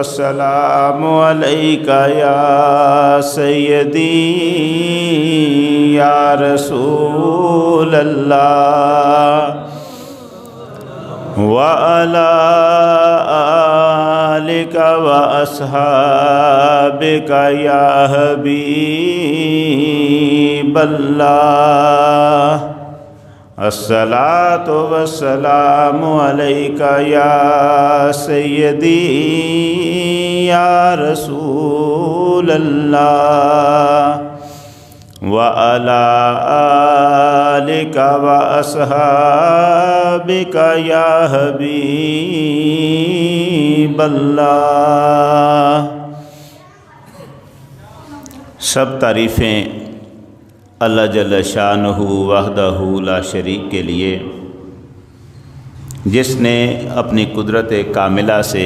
والسلام علیکا یا سیدی یا رسول اللہ وعلی آلک واصحابک یا حبیب اللہ الصلاۃ والسلام علیکا یا سیدی یا رسول اللہ وعلی آلک واصحابک یا حبیب اللہ۔ سب تعریفیں اللہ جل شانہ وحدہ لا شریک کے لیے، جس نے اپنی قدرت کاملہ سے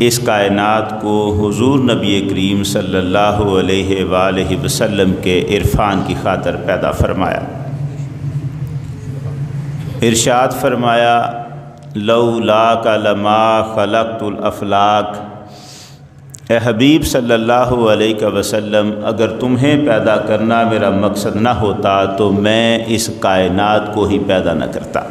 اس کائنات کو حضور نبی کریم صلی اللہ علیہ وآلہ وسلم کے عرفان کی خاطر پیدا فرمایا۔ ارشاد فرمایا لولاک لما خلقت الافلاک، اے حبیب صلی اللہ علیہ وسلم، اگر تمہیں پیدا کرنا میرا مقصد نہ ہوتا تو میں اس کائنات کو ہی پیدا نہ کرتا۔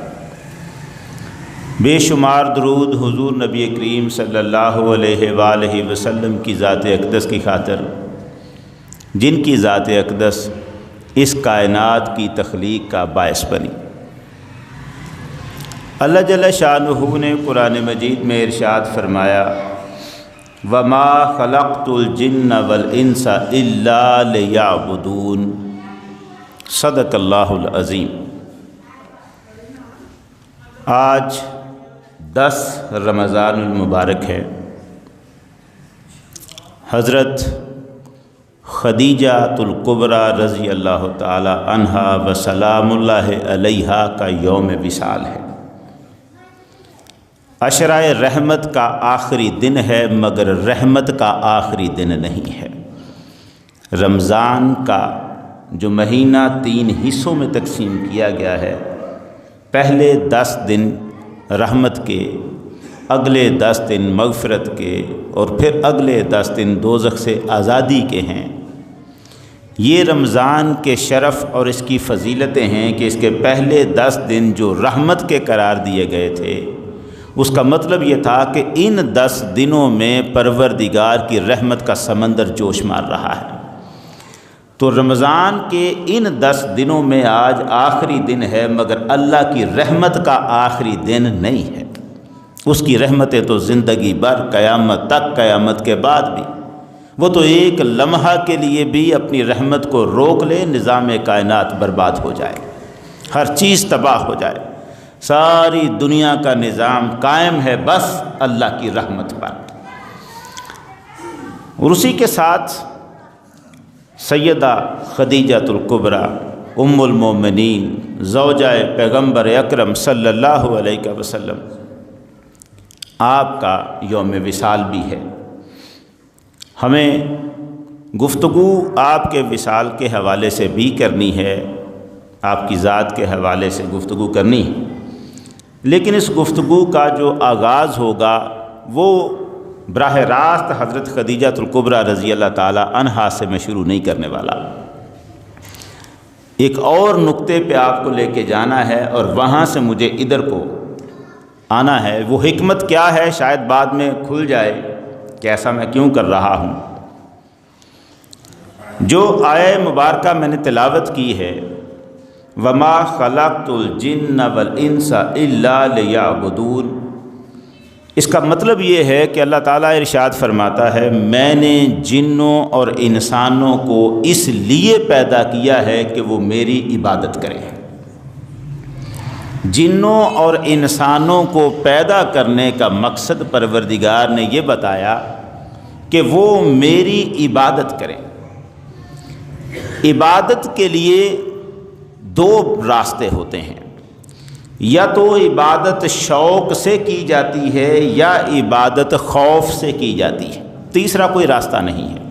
بے شمار درود حضور نبی کریم صلی اللہ علیہ وآلہ وسلم کی ذات اقدس کی خاطر، جن کی ذات اقدس اس کائنات کی تخلیق کا باعث بنی۔ اللہ جل شانہ نے قرآن مجید میں ارشاد فرمایا وَمَا خَلَقْتُ الْجِنَّ وَالْإِنسَ إِلَّا لِيَعْبُدُونَ، صدق اللہ العظیم۔ آج 10 رمضان المبارک ہے۔ حضرت خدیجہ الکبریٰ رضی اللہ تعالی عنہا وسلام اللہ علیہا کا یوم وصال ہے۔ عشرہ رحمت کا آخری دن ہے، مگر رحمت کا آخری دن نہیں ہے۔ رمضان کا جو مہینہ 3 حصوں میں تقسیم کیا گیا ہے، پہلے 10 دن رحمت کے، اگلے 10 دن مغفرت کے، اور پھر اگلے 10 دن دوزخ سے آزادی کے ہیں۔ یہ رمضان کے شرف اور اس کی فضیلتیں ہیں کہ اس کے پہلے 10 دن جو رحمت کے قرار دیے گئے تھے، اس کا مطلب یہ تھا کہ ان 10 دنوں میں پروردگار کی رحمت کا سمندر جوش مار رہا ہے۔ تو رمضان کے ان 10 دنوں میں آج آخری دن ہے، مگر اللہ کی رحمت کا آخری دن نہیں ہے۔ اس کی رحمتیں تو زندگی بھر، قیامت تک، قیامت کے بعد بھی۔ وہ تو ایک لمحہ کے لیے بھی اپنی رحمت کو روک لے، نظام کائنات برباد ہو جائے، ہر چیز تباہ ہو جائے، ساری دنیا کا نظام قائم ہے بس اللہ کی رحمت پر۔ اور اسی کے ساتھ سیدہ خدیجہ الکبریٰ ام المومنین، زوجہ پیغمبر اکرم صلی اللہ علیہ وسلم، آپ کا یوم وصال بھی ہے۔ ہمیں گفتگو آپ کے وصال کے حوالے سے بھی کرنی ہے، آپ کی ذات کے حوالے سے گفتگو کرنی ہے، لیکن اس گفتگو کا جو آغاز ہوگا وہ براہ راست حضرت خدیجہ الکبریٰ رضی اللہ تعالی عنہا سے میں شروع نہیں کرنے والا۔ ایک اور نقطے پہ آپ کو لے کے جانا ہے اور وہاں سے مجھے ادھر کو آنا ہے۔ وہ حکمت کیا ہے شاید بعد میں کھل جائے کہ ایسا میں کیوں کر رہا ہوں۔ جو آیہ مبارکہ میں نے تلاوت کی ہے وَمَا خَلَقْتُ الْجِنَّ وَالْإِنسَ إِلَّا لِيَعْبُدُونَ، اس کا مطلب یہ ہے کہ اللہ تعالیٰ ارشاد فرماتا ہے میں نے جنوں اور انسانوں کو اس لیے پیدا کیا ہے کہ وہ میری عبادت کریں۔ جنوں اور انسانوں کو پیدا کرنے کا مقصد پروردگار نے یہ بتایا کہ وہ میری عبادت کریں۔ عبادت کے لیے 2 راستے ہوتے ہیں، یا تو عبادت شوق سے کی جاتی ہے یا عبادت خوف سے کی جاتی ہے، تیسرا کوئی راستہ نہیں ہے۔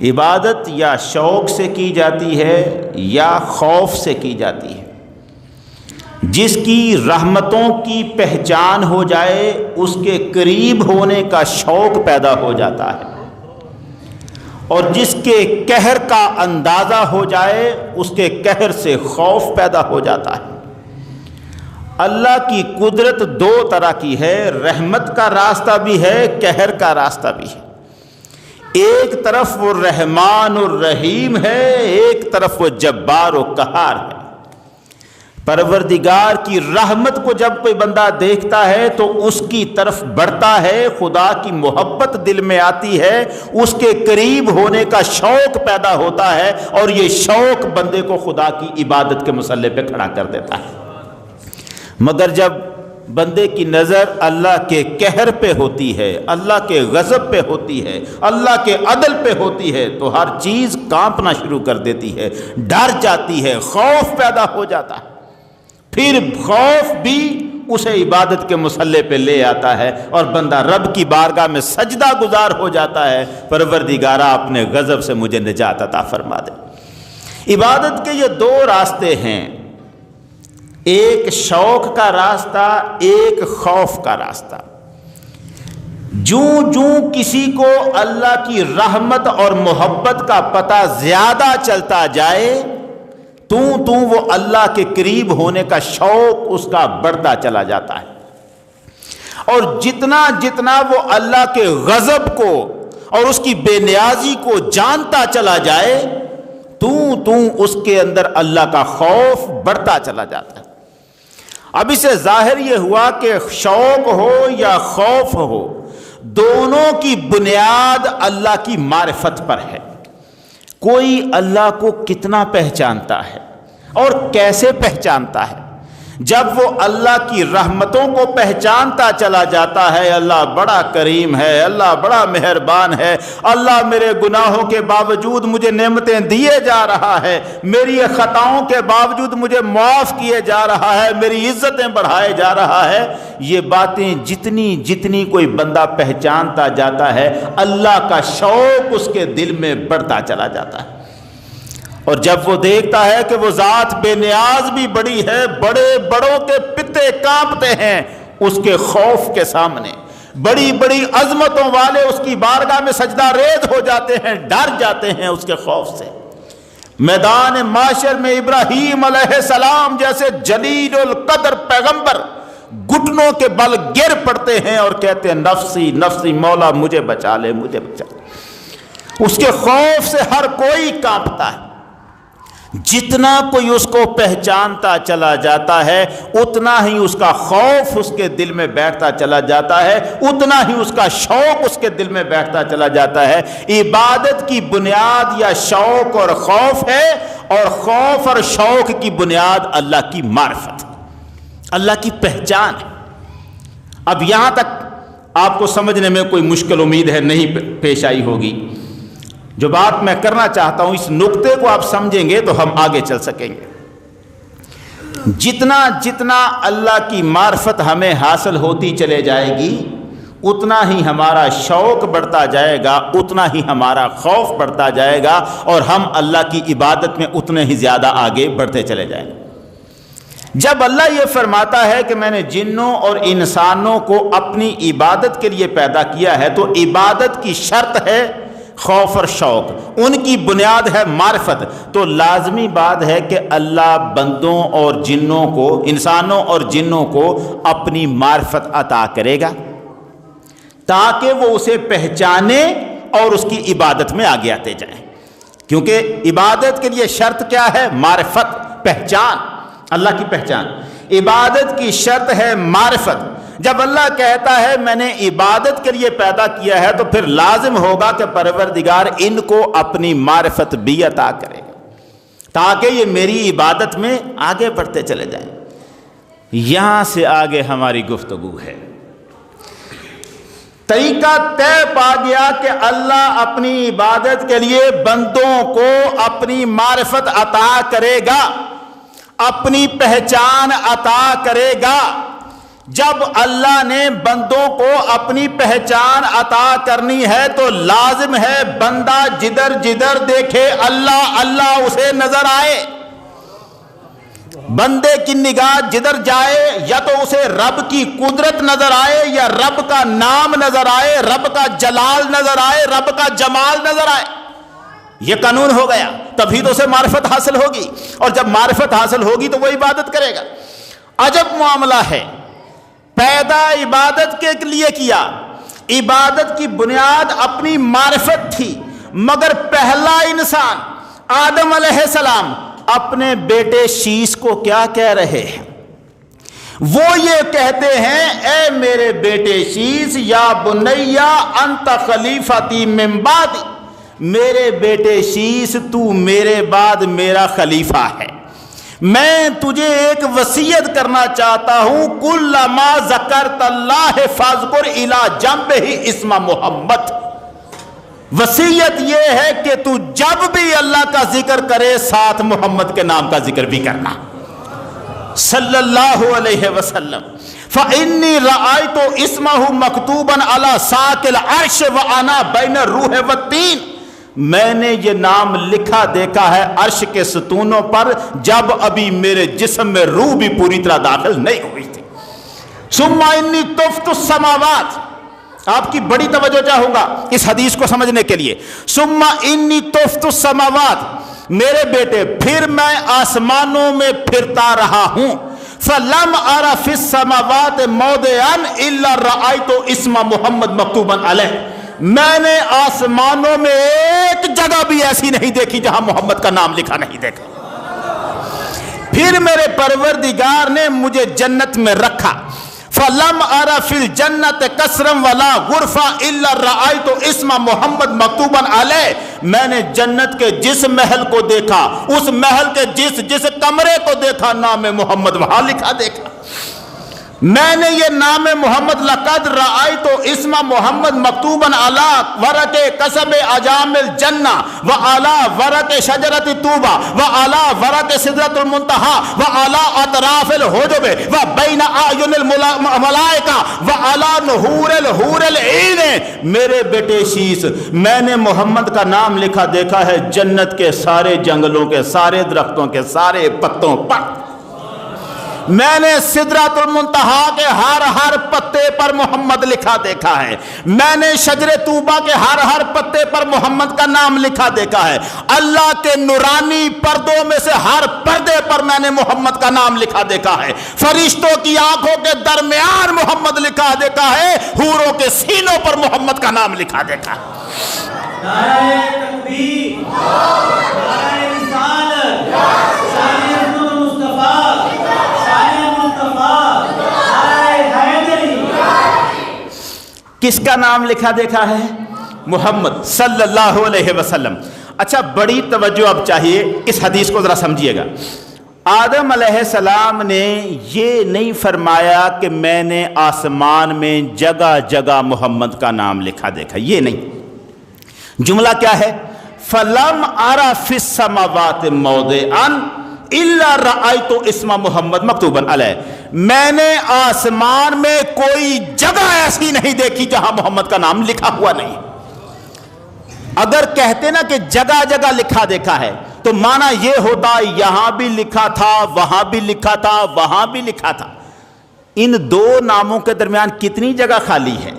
عبادت یا شوق سے کی جاتی ہے یا خوف سے کی جاتی ہے۔ جس کی رحمتوں کی پہچان ہو جائے اس کے قریب ہونے کا شوق پیدا ہو جاتا ہے، اور جس کے قہر کا اندازہ ہو جائے اس کے قہر سے خوف پیدا ہو جاتا ہے۔ اللہ کی قدرت دو طرح کی ہے، رحمت کا راستہ بھی ہے، قہر کا راستہ بھی ہے۔ ایک طرف وہ رحمان الرحیم ہے، ایک طرف وہ جبار و قہار ہے۔ پروردگار کی رحمت کو جب کوئی بندہ دیکھتا ہے تو اس کی طرف بڑھتا ہے، خدا کی محبت دل میں آتی ہے، اس کے قریب ہونے کا شوق پیدا ہوتا ہے، اور یہ شوق بندے کو خدا کی عبادت کے مسلح پہ کھڑا کر دیتا ہے۔ مگر جب بندے کی نظر اللہ کے قہر پہ ہوتی ہے، اللہ کے غضب پہ ہوتی ہے، اللہ کے عدل پہ ہوتی ہے، تو ہر چیز کانپنا شروع کر دیتی ہے، ڈر جاتی ہے، خوف پیدا ہو جاتا ہے۔ پھر خوف بھی اسے عبادت کے مسلح پہ لے آتا ہے، اور بندہ رب کی بارگاہ میں سجدہ گزار ہو جاتا ہے، پروردگارا اپنے غضب سے مجھے نجات عطا فرما دے۔ عبادت کے یہ دو راستے ہیں، ایک شوق کا راستہ، ایک خوف کا راستہ۔ جوں جوں کسی کو اللہ کی رحمت اور محبت کا پتہ زیادہ چلتا جائے تو وہ اللہ کے قریب ہونے کا شوق اس کا بڑھتا چلا جاتا ہے، اور جتنا جتنا وہ اللہ کے غضب کو اور اس کی بے نیازی کو جانتا چلا جائے تو اس کے اندر اللہ کا خوف بڑھتا چلا جاتا ہے۔ اب اسے ظاہر یہ ہوا کہ شوق ہو یا خوف ہو، دونوں کی بنیاد اللہ کی معرفت پر ہے۔ کوئی اللہ کو کتنا پہچانتا ہے اور کیسے پہچانتا ہے؟ جب وہ اللہ کی رحمتوں کو پہچانتا چلا جاتا ہے، اللہ بڑا کریم ہے، اللہ بڑا مہربان ہے، اللہ میرے گناہوں کے باوجود مجھے نعمتیں دیے جا رہا ہے، میری خطاؤں کے باوجود مجھے معاف کیے جا رہا ہے، میری عزتیں بڑھائے جا رہا ہے، یہ باتیں جتنی جتنی کوئی بندہ پہچانتا جاتا ہے، اللہ کا شوق اس کے دل میں بڑھتا چلا جاتا ہے۔ اور جب وہ دیکھتا ہے کہ وہ ذات بے نیاز بھی بڑی ہے، بڑے بڑوں کے پتے کانپتے ہیں اس کے خوف کے سامنے، بڑی بڑی عظمتوں والے اس کی بارگاہ میں سجدہ ریز ہو جاتے ہیں، ڈر جاتے ہیں اس کے خوف سے۔ میدان محشر میں ابراہیم علیہ السلام جیسے جلیل القدر پیغمبر گھٹنوں کے بل گر پڑتے ہیں اور کہتے ہیں نفسی نفسی، مولا مجھے بچا لے، مجھے بچا لے۔ اس کے خوف سے ہر کوئی کانپتا ہے۔ جتنا کوئی اس کو پہچانتا چلا جاتا ہے اتنا ہی اس کا خوف اس کے دل میں بیٹھتا چلا جاتا ہے، اتنا ہی اس کا شوق اس کے دل میں بیٹھتا چلا جاتا ہے۔ عبادت کی بنیاد یا شوق اور خوف ہے، اور خوف اور شوق کی بنیاد اللہ کی معرفت، اللہ کی پہچان ہے۔ اب یہاں تک آپ کو سمجھنے میں کوئی مشکل امید ہے نہیں پیش آئی ہوگی۔ جو بات میں کرنا چاہتا ہوں، اس نقطے کو آپ سمجھیں گے تو ہم آگے چل سکیں گے۔ جتنا جتنا اللہ کی معرفت ہمیں حاصل ہوتی چلے جائے گی اتنا ہی ہمارا شوق بڑھتا جائے گا، اتنا ہی ہمارا خوف بڑھتا جائے گا، اور ہم اللہ کی عبادت میں اتنے ہی زیادہ آگے بڑھتے چلے جائیں گے۔ جب اللہ یہ فرماتا ہے کہ میں نے جنوں اور انسانوں کو اپنی عبادت کے لیے پیدا کیا ہے، تو عبادت کی شرط ہے خوف اور شوق، ان کی بنیاد ہے معرفت، تو لازمی بات ہے کہ اللہ بندوں اور جنوں کو، انسانوں اور جنوں کو اپنی معرفت عطا کرے گا تاکہ وہ اسے پہچانے اور اس کی عبادت میں آگے آتے جائیں، کیونکہ عبادت کے لیے شرط کیا ہے؟ معرفت، پہچان، اللہ کی پہچان۔ عبادت کی شرط ہے معرفت۔ جب اللہ کہتا ہے میں نے عبادت کے لیے پیدا کیا ہے تو پھر لازم ہوگا کہ پروردگار ان کو اپنی معرفت بھی عطا کرے تاکہ یہ میری عبادت میں آگے بڑھتے چلے جائیں۔ یہاں سے آگے ہماری گفتگو ہے۔ طریقہ طے پا گیا کہ اللہ اپنی عبادت کے لیے بندوں کو اپنی معرفت عطا کرے گا، اپنی پہچان عطا کرے گا۔ جب اللہ نے بندوں کو اپنی پہچان عطا کرنی ہے تو لازم ہے بندہ جدھر جدھر دیکھے اللہ اللہ اسے نظر آئے۔ بندے کی نگاہ جدھر جائے یا تو اسے رب کی قدرت نظر آئے یا رب کا نام نظر آئے، رب کا جلال نظر آئے، رب کا جمال نظر آئے. یہ قانون ہو گیا، تبھی تو اسے معرفت حاصل ہوگی، اور جب معرفت حاصل ہوگی تو وہ عبادت کرے گا. عجب معاملہ ہے، پیدا عبادت کے لیے کیا، عبادت کی بنیاد اپنی معرفت تھی، مگر پہلا انسان آدم علیہ السلام اپنے بیٹے شیش کو کیا کہہ رہے ہیں؟ وہ یہ کہتے ہیں اے میرے بیٹے شیش، یا بنیا انت خلیفتی من بعدی، میرے بیٹے شیش تو میرے بعد میرا خلیفہ ہے. میں تجھے ایک وصیت کرنا چاہتا ہوں، کلما ذکرت اللہ فاذکر الی جنبہ اسم محمد. وصیت یہ ہے کہ تو جب بھی اللہ کا ذکر کرے ساتھ محمد کے نام کا ذکر بھی کرنا صلی اللہ علیہ وسلم. فإنی رأیت اسمہ مکتوبا علی ساق العرش وأنا بین الروح والتین، میں نے یہ نام لکھا دیکھا ہے عرش کے ستونوں پر جب ابھی میرے جسم میں روح بھی پوری طرح داخل نہیں ہوئی تھی. ثم انی طفت السماوات، آپ کی بڑی توجہ چاہوں گا اس حدیث کو سمجھنے کے لیے. ثم انی طفت السماوات، میرے بیٹے پھر میں آسمانوں میں پھرتا رہا ہوں. فلم ارى في السماوات موضعا الا رأيت اسم محمد مکتوبا علیہ، میں نے آسمانوں میں ایک جگہ بھی ایسی نہیں دیکھی جہاں محمد کا نام لکھا نہیں دیکھا. پھر میرے پروردگار نے مجھے جنت میں رکھا. فلم ارى في الجنة قصرا ولا غرفا الا رأيت اسم محمد مکتوبا علیہ، میں نے جنت کے جس محل کو دیکھا، اس محل کے جس کمرے کو دیکھا، نام محمد وہاں لکھا دیکھا. میں نے یہ نام محمد لقد رأیت اسم محمد مکتوبا علی ورق قصب اجام الجنہ وعلی ورق شجرت طوبہ وعلی ورق سدرۃ المنتہی وعلی اطراف الحجب وبین اعین الملائکہ وعلی نحور الحور العین. میرے بیٹے شیش، میں نے محمد کا نام لکھا دیکھا ہے جنت کے سارے جنگلوں کے سارے درختوں کے سارے پتوں پر. میں نے سدرۃ المنتہی کے ہر پتے پر محمد لکھا دیکھا ہے. میں نے شجر طوبہ کے ہر پتے پر محمد کا نام لکھا دیکھا ہے. اللہ کے نورانی پردوں میں سے ہر پردے پر میں نے محمد کا نام لکھا دیکھا ہے. فرشتوں کی آنکھوں کے درمیان محمد لکھا دیکھا ہے. حوروں کے سینوں پر محمد کا نام لکھا دیکھا ہے. نعرہ تکبیر، نعرہ رسالت، شان مصطفیٰ، کس کا نام لکھا دیکھا ہے؟ محمد صلی اللہ علیہ وسلم. اچھا بڑی توجہ اب چاہیے، اس حدیث کو ذرا سمجھیے گا. آدم علیہ السلام نے یہ نہیں فرمایا کہ میں نے آسمان میں جگہ جگہ محمد کا نام لکھا دیکھا، یہ نہیں. جملہ کیا ہے؟ فَلَمْ أَرَ فِي السَّمَاوَاتِ مَوْضِعًا الا رأیت اسم محمد مکتوبا علیہ، میں نے آسمان میں کوئی جگہ ایسی نہیں دیکھی جہاں محمد کا نام لکھا ہوا نہیں. اگر کہتے نا کہ جگہ جگہ لکھا دیکھا ہے تو معنی یہ ہوتا یہاں بھی لکھا تھا، وہاں بھی لکھا تھا، وہاں بھی لکھا تھا. ان دو ناموں کے درمیان کتنی جگہ خالی ہے؟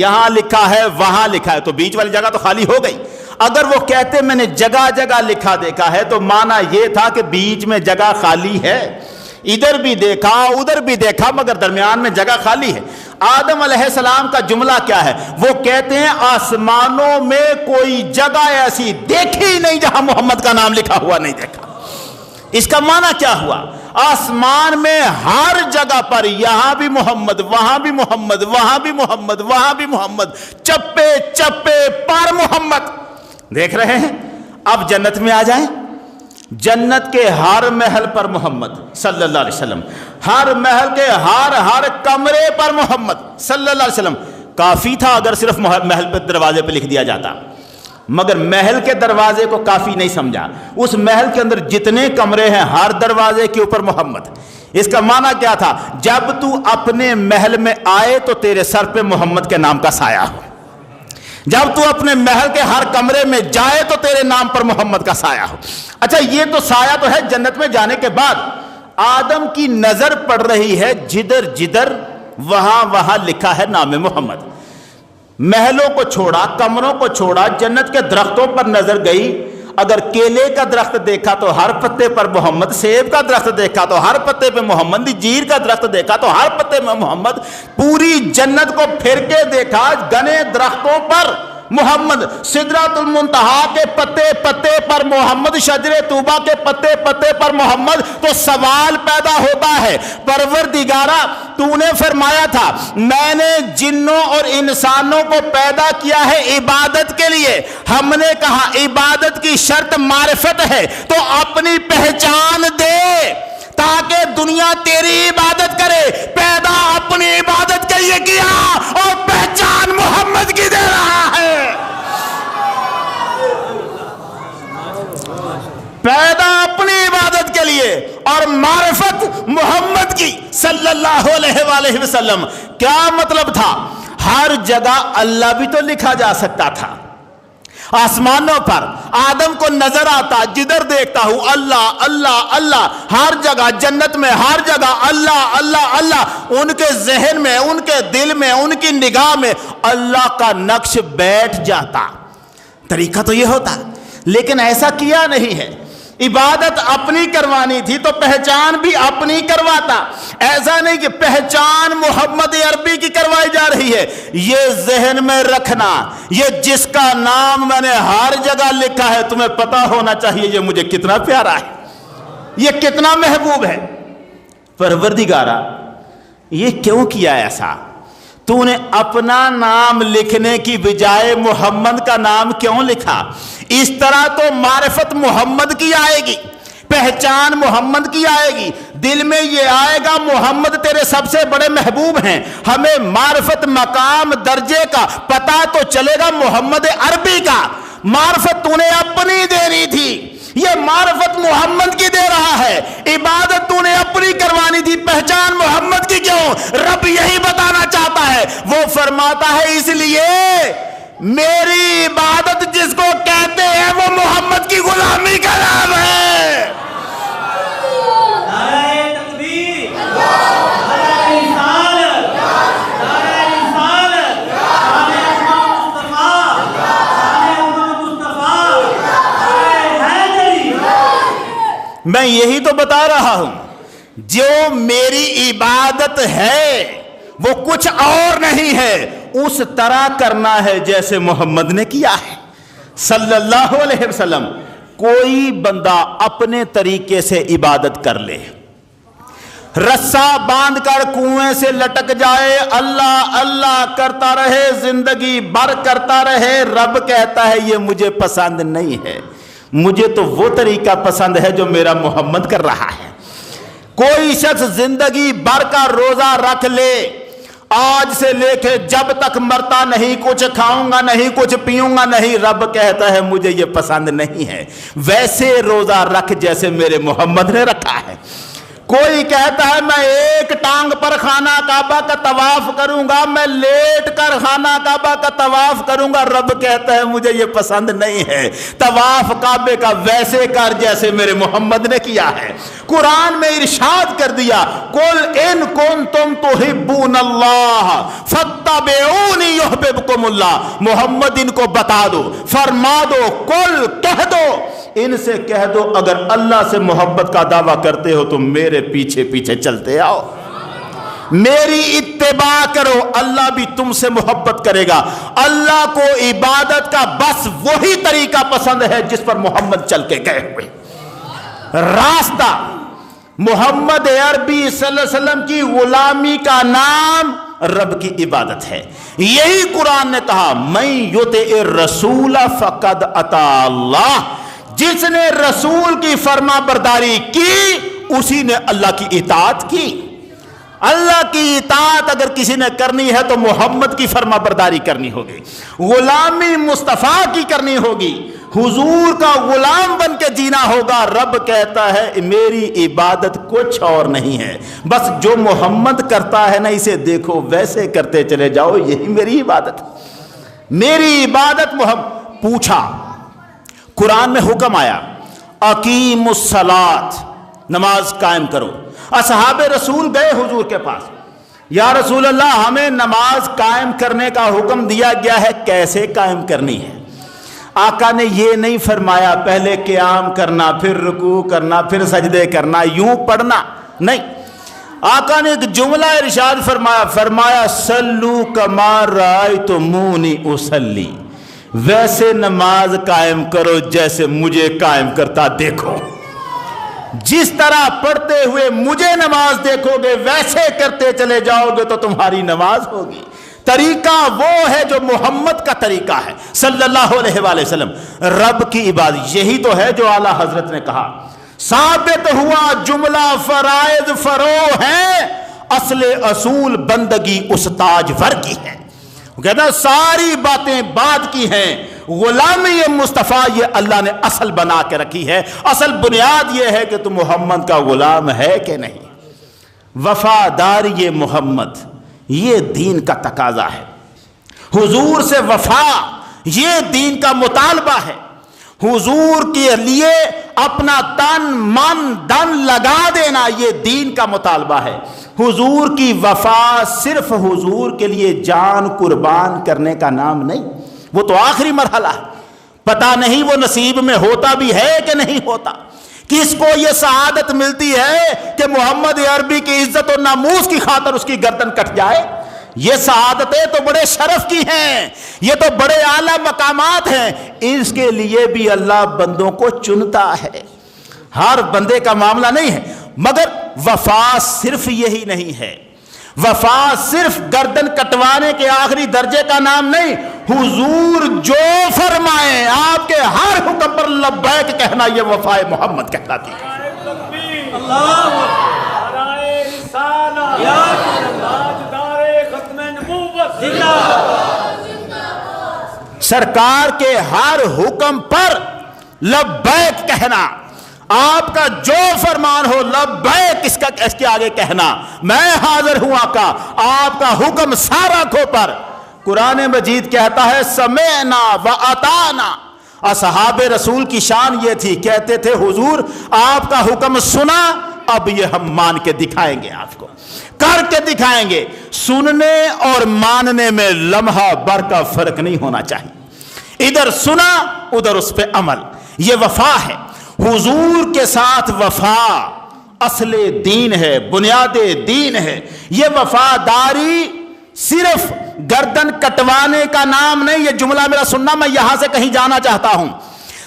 یہاں لکھا ہے، وہاں لکھا ہے، تو بیچ والی جگہ تو خالی ہو گئی. اگر وہ کہتے میں نے جگہ جگہ لکھا دیکھا ہے تو معنی یہ تھا کہ بیچ میں جگہ خالی ہے، ادھر بھی دیکھا ادھر بھی دیکھا مگر درمیان میں جگہ خالی ہے. آدم علیہ السلام کا جملہ کیا ہے؟ وہ کہتے ہیں آسمانوں میں کوئی جگہ ایسی دیکھی نہیں جہاں محمد کا نام لکھا ہوا نہیں دیکھا. اس کا معنی کیا ہوا؟ آسمان میں ہر جگہ پر یہاں بھی محمد، وہاں بھی محمد، وہاں بھی محمد، وہاں بھی محمد، چپے چپے پر محمد. دیکھ رہے ہیں؟ اب جنت میں آ جائیں، جنت کے ہر محل پر محمد صلی اللہ علیہ وسلم، ہر محل کے ہر کمرے پر محمد صلی اللہ علیہ وسلم. کافی تھا اگر صرف محل پہ دروازے پہ لکھ دیا جاتا، مگر محل کے دروازے کو کافی نہیں سمجھا. اس محل کے اندر جتنے کمرے ہیں ہر دروازے کے اوپر محمد. اس کا معنی کیا تھا؟ جب تو اپنے محل میں آئے تو تیرے سر پہ محمد کے نام کا سایہ ہو، جب تو اپنے محل کے ہر کمرے میں جائے تو تیرے نام پر محمد کا سایہ ہو. اچھا یہ تو سایہ تو ہے جنت میں جانے کے بعد. آدم کی نظر پڑ رہی ہے جدھر جدھر وہاں وہاں لکھا ہے نام محمد. محلوں کو چھوڑا، کمروں کو چھوڑا، جنت کے درختوں پر نظر گئی. اگر کیلے کا درخت دیکھا تو ہر پتے پر محمد، سیب کا درخت دیکھا تو ہر پتے پہ محمد، جیر کا درخت دیکھا تو ہر پتے میں محمد. پوری جنت کو پھر کے دیکھا، گنے درختوں پر محمد، سدرۃ المنتہا کے پتے پتے پر محمد، شجر طوبہ کے پتے پتے پر محمد. تو سوال پیدا ہوتا ہے، پروردگارا تو نے فرمایا تھا میں نے جنوں اور انسانوں کو پیدا کیا ہے عبادت کے لیے. ہم نے کہا عبادت کی شرط معرفت ہے، تو اپنی پہچان دے تاکہ دنیا تیری عبادت کرے. پیدا اپنی عبادت کے لیے کیا اور پہچان محمد کی دے رہا ہے. پیدا اپنی عبادت کے لیے اور معرفت محمد کی صلی اللہ علیہ وآلہ وسلم. کیا مطلب تھا؟ ہر جگہ اللہ بھی تو لکھا جا سکتا تھا. آسمانوں پر آدم کو نظر آتا، جدھر دیکھتا ہوں اللہ اللہ اللہ. ہر جگہ جنت میں ہر جگہ اللہ اللہ اللہ. ان کے ذہن میں، ان کے دل میں، ان کی نگاہ میں اللہ کا نقش بیٹھ جاتا. طریقہ تو یہ ہوتا، لیکن ایسا کیا نہیں ہے. عبادت اپنی کروانی تھی تو پہچان بھی اپنی کرواتا. ایسا نہیں کہ پہچان محمد عربی کی کروائی جا رہی ہے. یہ ذہن میں رکھنا، یہ جس کا نام میں نے ہر جگہ لکھا ہے، تمہیں پتا ہونا چاہیے یہ مجھے کتنا پیارا ہے، یہ کتنا محبوب ہے. پروردگارا یہ کیوں کیا ایسا؟ تو نے اپنا نام لکھنے کی بجائے محمد کا نام کیوں لکھا؟ اس طرح تو معرفت محمد کی آئے گی، پہچان محمد کی آئے گی. دل میں یہ آئے گا محمد تیرے سب سے بڑے محبوب ہیں. ہمیں معرفت مقام درجے کا پتہ تو چلے گا محمد عربی کا. معرفت تو نے اپنی دینی تھی، یہ معرفت محمد کی دے رہا ہے. عبادت تو نے اپنی کروانی تھی، پہچان محمد کی کیوں؟ رب یہی بتانا چاہتا ہے. وہ فرماتا ہے اس لیے میری عبادت جس کو کہتے ہیں وہ محمد کی غلامی کا نام ہے. نعرہ تکبیر، نعرہ رسالت، نعرہ رسالت، شان احمد مصطفیٰ، شان احمد مصطفیٰ، نعرہ حیدری. میں یہی تو بتا رہا ہوں، جو میری عبادت ہے وہ کچھ اور نہیں ہے، اس طرح کرنا ہے جیسے محمد نے کیا ہے صلی اللہ علیہ وسلم. کوئی بندہ اپنے طریقے سے عبادت کر لے، رسا باندھ کر کنویں سے لٹک جائے، اللہ اللہ کرتا رہے، زندگی بھر کرتا رہے، رب کہتا ہے یہ مجھے پسند نہیں ہے. مجھے تو وہ طریقہ پسند ہے جو میرا محمد کر رہا ہے. کوئی شخص زندگی بھر کا روزہ رکھ لے، آج سے لے کے جب تک مرتا نہیں کچھ کھاؤں گا نہیں کچھ پیوں گا نہیں، رب کہتا ہے مجھے یہ پسند نہیں ہے. ویسے روزہ رکھ جیسے میرے محمد نے رکھا ہے. کوئی کہتا ہے میں ایک ٹانگ پر خانہ کعبہ کا طواف کروں گا، میں لیٹ کر خانہ کعبہ کا طواف کروں گا، رب کہتا ہے مجھے یہ پسند نہیں ہے. طواف کعبے کا ویسے کر جیسے میرے محمد نے کیا ہے. قرآن میں ارشاد کر دیا قل ان کنتم تحبون اللہ فاتبعونی یحببکم اللہ. محمد ان کو بتا دو، فرما دو، قل کہہ دو، ان سے کہہ دو اگر اللہ سے محبت کا دعویٰ کرتے ہو تو میرے پیچھے پیچھے چلتے آؤ، میری اتباع کرو، اللہ بھی تم سے محبت کرے گا. اللہ کو عبادت کا بس وہی طریقہ پسند ہے جس پر محمد چل کے گئے ہوئے. راستہ محمد عربی صلی اللہ علیہ وسلم کی غلامی کا نام رب کی عبادت ہے. یہی قرآن نے کہا من یطع الرسول فقد اطاع اللہ. جس نے رسول کی فرما برداری کی اسی نے اللہ کی اطاعت کی. اللہ کی اطاعت اگر کسی نے کرنی ہے تو محمد کی فرما برداری کرنی ہوگی، غلامی مصطفیٰ کی کرنی ہوگی، حضور کا غلام بن کے جینا ہوگا. رب کہتا ہے میری عبادت کچھ اور نہیں ہے، بس جو محمد کرتا ہے نا اسے دیکھو ویسے کرتے چلے جاؤ، یہی میری عبادت. میری عبادت محمد. پوچھا قرآن میں حکم آیا اقیم الصلاۃ، نماز قائم کرو. اصحاب رسول گئے حضور کے پاس، یا رسول اللہ ہمیں نماز قائم کرنے کا حکم دیا گیا ہے، کیسے قائم کرنی ہے؟ آقا نے یہ نہیں فرمایا پہلے قیام کرنا، پھر رکوع کرنا، پھر سجدے کرنا، یوں پڑھنا نہیں۔ آقا نے ایک جملہ ارشاد فرمایا صلو کما رأیتمونی اصلی، ویسے نماز قائم کرو جیسے مجھے قائم کرتا دیکھو۔ جس طرح پڑھتے ہوئے مجھے نماز دیکھو گے ویسے کرتے چلے جاؤ گے تو تمہاری نماز ہوگی۔ طریقہ وہ ہے جو محمد کا طریقہ ہے صلی اللہ علیہ وآلہ وسلم۔ رب کی عبادت یہی تو ہے جو اعلیٰ حضرت نے کہا، ثابت ہوا جملہ فرائض فرو ہے، اصل اصول بندگی استاج ور کی ہے۔ وہ کہتا ہے ساری باتیں بعد کی ہیں، غلامی مصطفیٰ یہ اللہ نے اصل بنا کے رکھی ہے۔ اصل بنیاد یہ ہے کہ تم محمد کا غلام ہے کہ نہیں۔ وفاداری محمد یہ دین کا تقاضا ہے، حضور سے وفا یہ دین کا مطالبہ ہے، حضور کے لیے اپنا تن من دن لگا دینا یہ دین کا مطالبہ ہے۔ حضور کی وفا صرف حضور کے لیے جان قربان کرنے کا نام نہیں، وہ تو آخری مرحلہ ہے، پتہ نہیں وہ نصیب میں ہوتا بھی ہے کہ نہیں ہوتا۔ کس کو یہ سعادت ملتی ہے کہ محمد عربی کی عزت و ناموس کی خاطر اس کی گردن کٹ جائے؟ یہ سعادتیں تو بڑے شرف کی ہیں، یہ تو بڑے اعلیٰ مقامات ہیں، اس کے لیے بھی اللہ بندوں کو چنتا ہے، ہر بندے کا معاملہ نہیں ہے۔ مگر وفا صرف یہی نہیں ہے، وفا صرف گردن کٹوانے کے آخری درجے کا نام نہیں، حضور جو فرمائیں آپ کے ہر حکم پر لبیک کہنا یہ وفائے محمد کہلاتی ہے۔ سرکار کے ہر حکم پر لبیک کہنا، آپ کا جو فرمان ہو لبیک اس کے آگے کہنا، میں حاضر ہوں آقا، آپ کا حکم سارا کھو پر۔ قرآن مجید کہتا ہے سمعنا و اطعنا۔ اصحاب رسول کی شان یہ تھی، کہتے تھے حضور آپ کا حکم سنا، اب یہ ہم مان کے دکھائیں گے، آپ کو کر کے دکھائیں گے۔ سننے اور ماننے میں لمحہ بھر کا فرق نہیں ہونا چاہیے، ادھر سنا ادھر اس پہ عمل، یہ وفا ہے۔ حضور کے ساتھ وفا اصل دین ہے، بنیاد دین ہے۔ یہ وفاداری صرف گردن کٹوانے کا نام نہیں، یہ جملہ میرا سننا، میں یہاں سے کہیں جانا چاہتا ہوں۔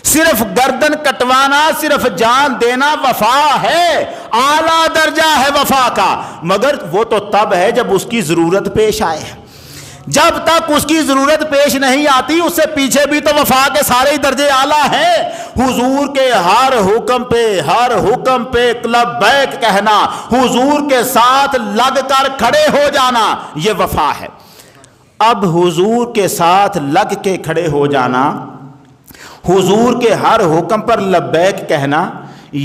صرف گردن کٹوانا، صرف جان دینا وفا ہے، اعلیٰ درجہ ہے وفا کا، مگر وہ تو تب ہے جب اس کی ضرورت پیش آئے۔ جب تک اس کی ضرورت پیش نہیں آتی اس سے پیچھے بھی تو وفا کے سارے درجے اعلیٰ ہیں۔ حضور کے ہر حکم پہ لبیک کہنا، حضور کے ساتھ لگ کر کھڑے ہو جانا، یہ وفا ہے۔ اب حضور کے ساتھ لگ کے کھڑے ہو جانا، حضور کے ہر حکم پر لبیک کہنا،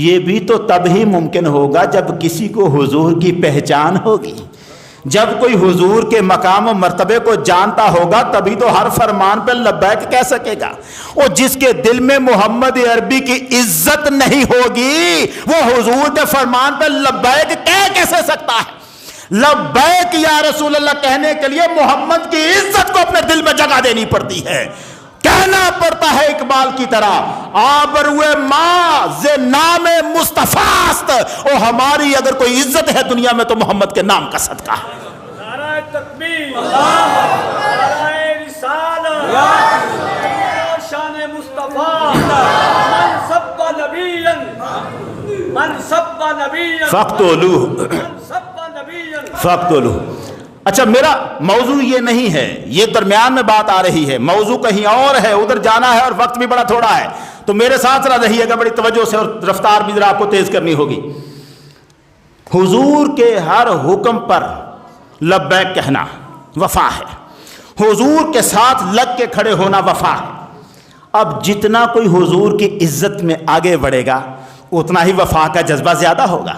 یہ بھی تو تب ہی ممکن ہوگا جب کسی کو حضور کی پہچان ہوگی، جب کوئی حضور کے مقام و مرتبے کو جانتا ہوگا تبھی تو ہر فرمان پر لبیک کہہ سکے گا۔ اور جس کے دل میں محمد عربی کی عزت نہیں ہوگی وہ حضور کے فرمان پر لبیک کہہ کیسے سکتا ہے؟ لبیک یا رسول اللہ کہنے کے لیے محمد کی عزت کو اپنے دل میں جگہ دینی پڑتی ہے، کہنا پڑتا ہے اقبال کی طرح آبروئے ماں ز نام مصطفیٰ است، اور ہماری اگر کوئی عزت ہے دنیا میں تو محمد کے نام کا صدقہ ہے۔ نعرہ تکبیر، نعرہ رسالت، شان مصطفیٰ، من سب نبیا من سب نبیا فاقتلوہ فاقتلوہ۔ اچھا میرا موضوع یہ نہیں ہے، یہ درمیان میں بات آ رہی ہے، موضوع کہیں اور ہے، ادھر جانا ہے اور وقت بھی بڑا تھوڑا ہے، تو میرے ساتھ ذرا رہیے گا بڑی توجہ سے، اور رفتار بھی ذرا آپ کو تیز کرنی ہوگی۔ حضور کے ہر حکم پر لبیک کہنا وفا ہے، حضور کے ساتھ لگ کے کھڑے ہونا وفا ہے۔ اب جتنا کوئی حضور کی عزت میں آگے بڑھے گا اتنا ہی وفا کا جذبہ زیادہ ہوگا،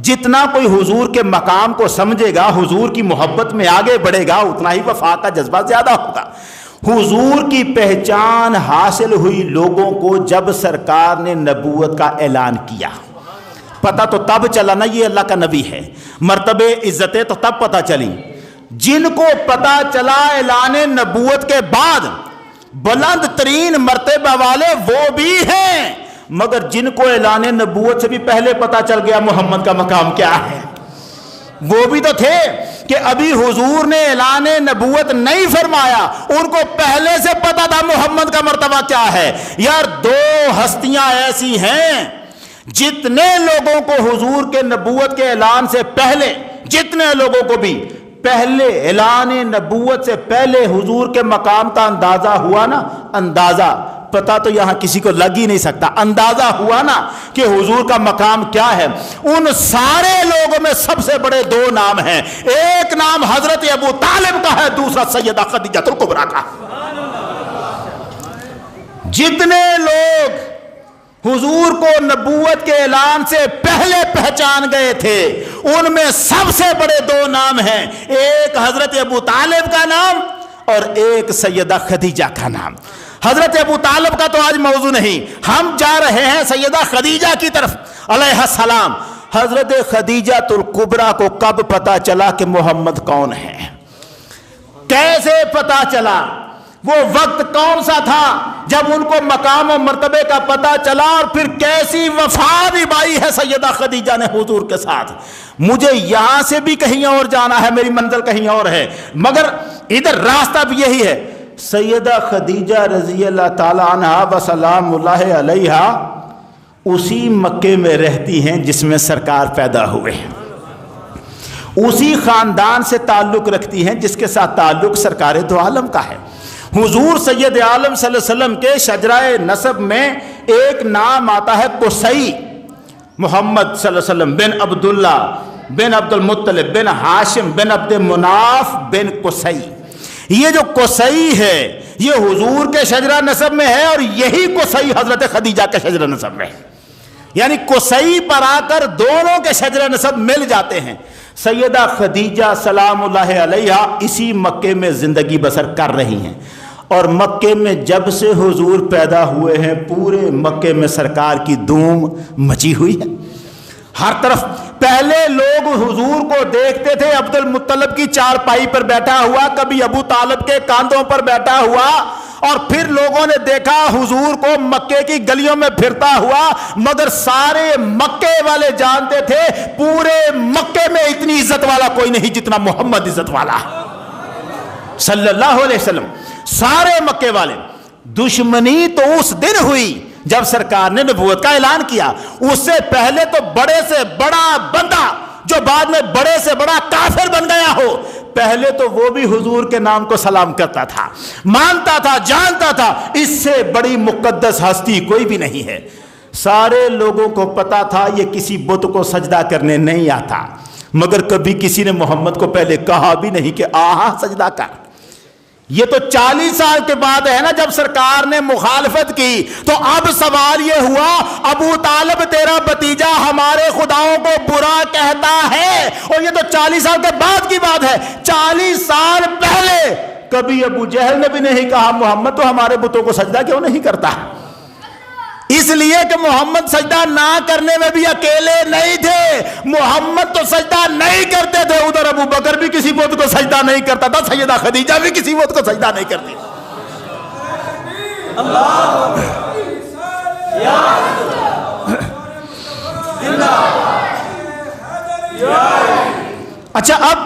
جتنا کوئی حضور کے مقام کو سمجھے گا، حضور کی محبت میں آگے بڑھے گا، اتنا ہی وفا کا جذبہ زیادہ ہوگا۔ حضور کی پہچان حاصل ہوئی لوگوں کو جب سرکار نے نبوت کا اعلان کیا، پتہ تو تب چلا نا یہ اللہ کا نبی ہے، مرتبہ عزتیں تو تب پتہ چلی جن کو پتہ چلا اعلان نبوت کے بعد بلند ترین مرتبہ والے وہ بھی ہیں، مگر جن کو اعلان نبوت سے بھی پہلے پتہ چل گیا محمد کا مقام کیا ہے، وہ بھی تو تھے کہ ابھی حضور نے اعلان نبوت نہیں فرمایا، ان کو پہلے سے پتہ تھا محمد کا مرتبہ کیا ہے۔ یار دو ہستیاں ایسی ہیں جتنے لوگوں کو حضور کے نبوت کے اعلان سے پہلے، جتنے لوگوں کو بھی پہلے اعلان نبوت سے پہلے حضور کے مقام کا اندازہ ہوا نا، اندازہ پتہ تو یہاں کسی کو لگ ہی نہیں سکتا، اندازہ ہوا نا کہ حضور کا مقام کیا ہے، ان سارے لوگوں میں سب سے بڑے دو نام ہیں، ایک نام حضرت ابو طالب کا ہے، دوسرا سیدہ خدیجہ الکبریٰ کا۔ جتنے لوگ حضور کو نبوت کے اعلان سے پہلے پہچان گئے تھے ان میں سب سے بڑے دو نام ہیں، ایک حضرت ابو طالب کا نام اور ایک سیدہ خدیجہ کا نام۔ حضرت ابو طالب کا تو آج موضوع نہیں، ہم جا رہے ہیں سیدہ خدیجہ کی طرف علیہ السلام۔ حضرت خدیجہ الکبریٰ کو کب پتہ چلا کہ محمد کون ہے، کیسے پتہ چلا، وہ وقت کون سا تھا جب ان کو مقام و مرتبے کا پتہ چلا، اور پھر کیسی وفا نبھائی ہے سیدہ خدیجہ نے حضور کے ساتھ۔ مجھے یہاں سے بھی کہیں اور جانا ہے، میری منزل کہیں اور ہے، مگر ادھر راستہ بھی یہی ہے۔ سیدہ خدیجہ رضی اللہ تعالی عنہ و سلام اللہ علیہا اسی مکے میں رہتی ہیں جس میں سرکار پیدا ہوئے، اسی خاندان سے تعلق رکھتی ہیں جس کے ساتھ تعلق سرکار دو عالم کا ہے۔ حضور سید عالم صلی اللہ علیہ وسلم کے شجرہ نسب میں ایک نام آتا ہے قصی، محمد صلی اللہ علیہ وسلم بن عبداللہ بن عبد المطلب بن ہاشم بن عبد مناف بن قصی۔ یہ جو قصی ہے یہ حضور کے شجرہ نسب میں ہے، اور یہی قصی حضرت خدیجہ کے شجرہ نسب میں ہے، یعنی قصی پر آ کر دونوں کے شجرہ نسب مل جاتے ہیں۔ سیدہ خدیجہ سلام اللہ علیہا اسی مکے میں زندگی بسر کر رہی ہیں، اور مکے میں جب سے حضور پیدا ہوئے ہیں پورے مکے میں سرکار کی دھوم مچی ہوئی ہے۔ ہر طرف پہلے لوگ حضور کو دیکھتے تھے عبد المطلب کی چارپائی پر بیٹھا ہوا، کبھی ابو طالب کے کاندھوں پر بیٹھا ہوا، اور پھر لوگوں نے دیکھا حضور کو مکے کی گلیوں میں پھرتا ہوا، مگر سارے مکے والے جانتے تھے پورے مکے میں اتنی عزت والا کوئی نہیں جتنا محمد عزت والا صلی اللہ علیہ وسلم۔ سارے مکے والے، دشمنی تو اس دن ہوئی جب سرکار نے نبوت کا اعلان کیا، اس سے پہلے تو بڑے سے بڑا بندہ جو بعد میں بڑے سے بڑا کافر بن گیا ہو، پہلے تو وہ بھی حضور کے نام کو سلام کرتا تھا، مانتا تھا، جانتا تھا اس سے بڑی مقدس ہستی کوئی بھی نہیں ہے۔ سارے لوگوں کو پتا تھا یہ کسی بت کو سجدہ کرنے نہیں آتا، مگر کبھی کسی نے محمد کو پہلے کہا بھی نہیں کہ آہا سجدہ کر۔ یہ تو 40 سال کے بعد ہے نا جب سرکار نے مخالفت کی، تو اب سوال یہ ہوا ابو طالب تیرا بھتیجا ہمارے خداؤں کو برا کہتا ہے، اور یہ تو 40 سال کے بعد کی بات ہے۔ 40 سال پہلے کبھی ابو جہل نے بھی نہیں کہا محمد تو ہمارے بتوں کو سجدہ کیوں نہیں کرتا، اس لیے کہ محمد سجدہ نہ کرنے میں بھی اکیلے نہیں تھے، محمد تو سجدہ نہیں کرتے تھے، ادھر ابو بکر بھی کسی بت کو سجدہ نہیں کرتا تھا، سیدہ خدیجہ بھی کسی بت کو سجدہ نہیں کرتی۔ اچھا اب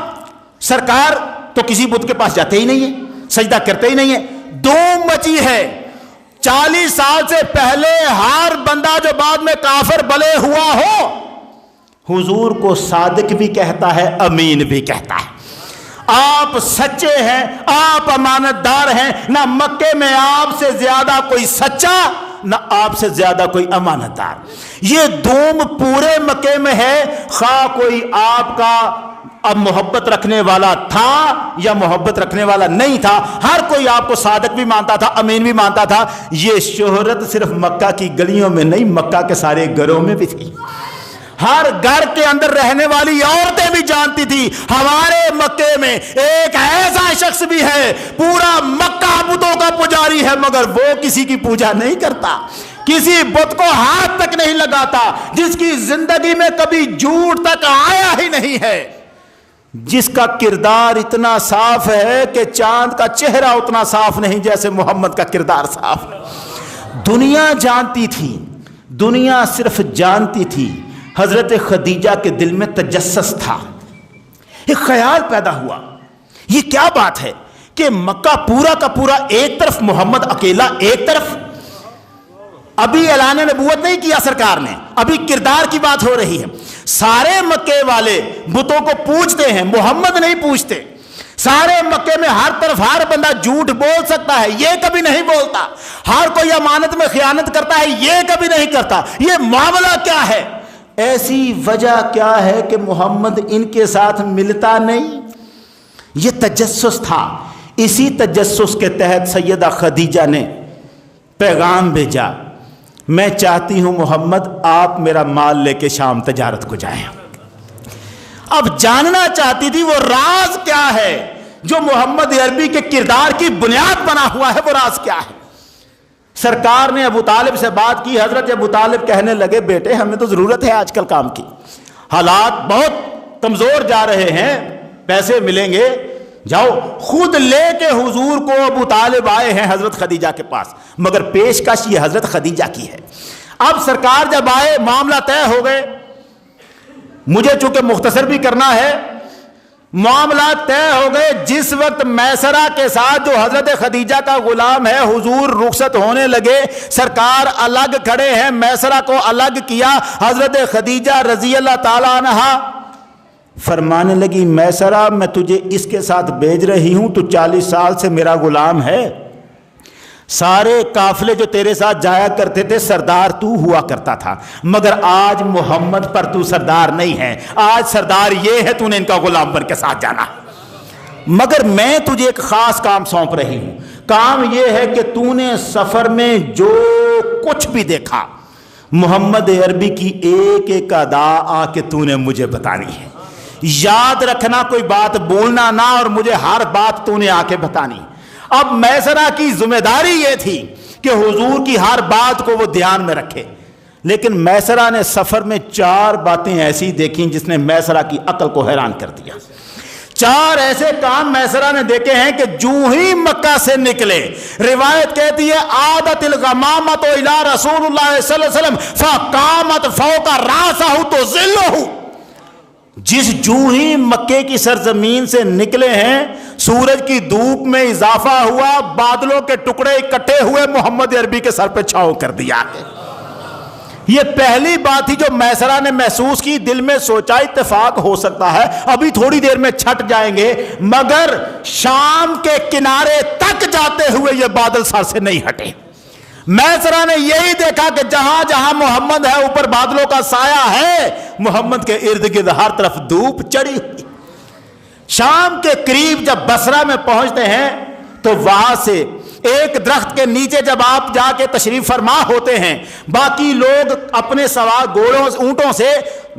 سرکار تو کسی بت کے پاس جاتے ہی نہیں ہے، سجدہ کرتے ہی نہیں ہے، دھوم مچی ہے۔ 40 سال سے پہلے ہر بندہ جو بعد میں کافر بلے ہوا ہو حضور کو صادق بھی کہتا ہے، امین بھی کہتا ہے۔ آپ سچے ہیں، آپ امانت دار ہیں، نہ مکے میں آپ سے زیادہ کوئی سچا نہ آپ سے زیادہ کوئی امانت دار۔ یہ دھوم پورے مکے میں ہے، خواہ کوئی آپ کا اب محبت رکھنے والا تھا یا محبت رکھنے والا نہیں تھا، ہر کوئی آپ کو صادق بھی مانتا تھا، امین بھی مانتا تھا۔ یہ شہرت صرف مکہ کی گلیوں میں نہیں، مکہ کے سارے گھروں میں بھی تھی۔ ہر گھر کے اندر رہنے والی عورتیں بھی جانتی تھی ہمارے مکے میں ایک ایسا شخص بھی ہے، پورا مکہ بتوں کا پجاری ہے مگر وہ کسی کی پوجا نہیں کرتا، کسی بت کو ہاتھ تک نہیں لگاتا، جس کی زندگی میں کبھی جھوٹ تک آیا ہی نہیں ہے، جس کا کردار اتنا صاف ہے کہ چاند کا چہرہ اتنا صاف نہیں جیسے محمد کا کردار صاف ہے۔ دنیا جانتی تھی، دنیا صرف جانتی تھی، حضرت خدیجہ کے دل میں تجسس تھا، ایک خیال پیدا ہوا، یہ کیا بات ہے کہ مکہ پورا کا پورا ایک طرف، محمد اکیلا ایک طرف۔ ابھی اعلان نبوت نہیں کیا سرکار نے، ابھی کردار کی بات ہو رہی ہے۔ سارے مکے والے بتوں کو پوچھتے ہیں، محمد نہیں پوچھتے۔ سارے مکے میں ہر طرف ہر بندہ جھوٹ بول سکتا ہے، یہ کبھی نہیں بولتا۔ ہر کوئی امانت میں خیانت کرتا ہے، یہ کبھی نہیں کرتا۔ یہ معاملہ کیا ہے؟ ایسی وجہ کیا ہے کہ محمد ان کے ساتھ ملتا نہیں؟ یہ تجسس تھا۔ اسی تجسس کے تحت سیدہ خدیجہ نے پیغام بھیجا، میں چاہتی ہوں محمد آپ میرا مال لے کے شام تجارت کو جائیں۔ اب جاننا چاہتی تھی وہ راز کیا ہے جو محمد عربی کے کردار کی بنیاد بنا ہوا ہے، وہ راز کیا ہے؟ سرکار نے ابو طالب سے بات کی، حضرت ابو طالب کہنے لگے بیٹے ہمیں تو ضرورت ہے آج کل کام کی، حالات بہت کمزور جا رہے ہیں، پیسے ملیں گے، جاؤ۔ خود لے کے حضور کو ابو طالب آئے ہیں حضرت خدیجہ کے پاس، مگر پیشکش یہ حضرت خدیجہ کی ہے۔ اب سرکار جب آئے معاملہ طے ہو گئے، مجھے چونکہ مختصر بھی کرنا ہے، معاملات طے ہو گئے۔ جس وقت میسرہ کے ساتھ جو حضرت خدیجہ کا غلام ہے حضور رخصت ہونے لگے، سرکار الگ کھڑے ہیں، میسرہ کو الگ کیا، حضرت خدیجہ رضی اللہ تعالیٰ عنہا فرمانے لگی میسرہ میں تجھے اس کے ساتھ بھیج رہی ہوں، تو 40 سال سے میرا غلام ہے، سارے قافلے جو تیرے ساتھ جایا کرتے تھے سردار تو ہوا کرتا تھا، مگر آج محمد پر تو سردار نہیں ہے، آج سردار یہ ہے تو نے ان کا غلام بن کے ساتھ جانا، مگر میں تجھے ایک خاص کام سونپ رہی ہوں۔ کام یہ ہے کہ تو نے سفر میں جو کچھ بھی دیکھا محمد عربی کی ایک ایک ادا آ کے تو نے مجھے بتانی ہے، یاد رکھنا کوئی بات بولنا نہ، اور مجھے ہر بات تو نے آ کے بتانی۔ اب میسرہ کی ذمہ داری یہ تھی کہ حضور کی ہر بات کو وہ دھیان میں رکھے، لیکن میسرہ نے سفر میں 4 باتیں ایسی دیکھیں جس نے میسرہ کی عقل کو حیران کر دیا۔ 4 ایسے کام میسرہ نے دیکھے ہیں کہ جو ہی مکہ سے نکلے، روایت کہتی ہے عادت الغمامۃ الی رسول اللہ صلی اللہ علیہ وسلم فقامت فوق راسہ تظلہ، جس جو ہی مکے کی سرزمین سے نکلے ہیں سورج کی دھوپ میں اضافہ ہوا، بادلوں کے ٹکڑے اکٹھے ہوئے، محمد عربی کے سر پہ چھاؤں کر دیا۔ یہ پہلی بات تھی جو میسرہ نے محسوس کی، دل میں سوچا اتفاق ہو سکتا ہے ابھی تھوڑی دیر میں چھٹ جائیں گے، مگر شام کے کنارے تک جاتے ہوئے یہ بادل سر سے نہیں ہٹے۔ میسرہ نے یہی دیکھا کہ جہاں جہاں محمد ہے اوپر بادلوں کا سایہ ہے، محمد کے ارد گرد ہر طرف دھوپ چڑھی ہوئی۔ شام کے قریب جب بصرہ میں پہنچتے ہیں تو وہاں سے ایک درخت کے نیچے جب آپ جا کے تشریف فرما ہوتے ہیں، باقی لوگ اپنے سوار گھوڑوں اونٹوں سے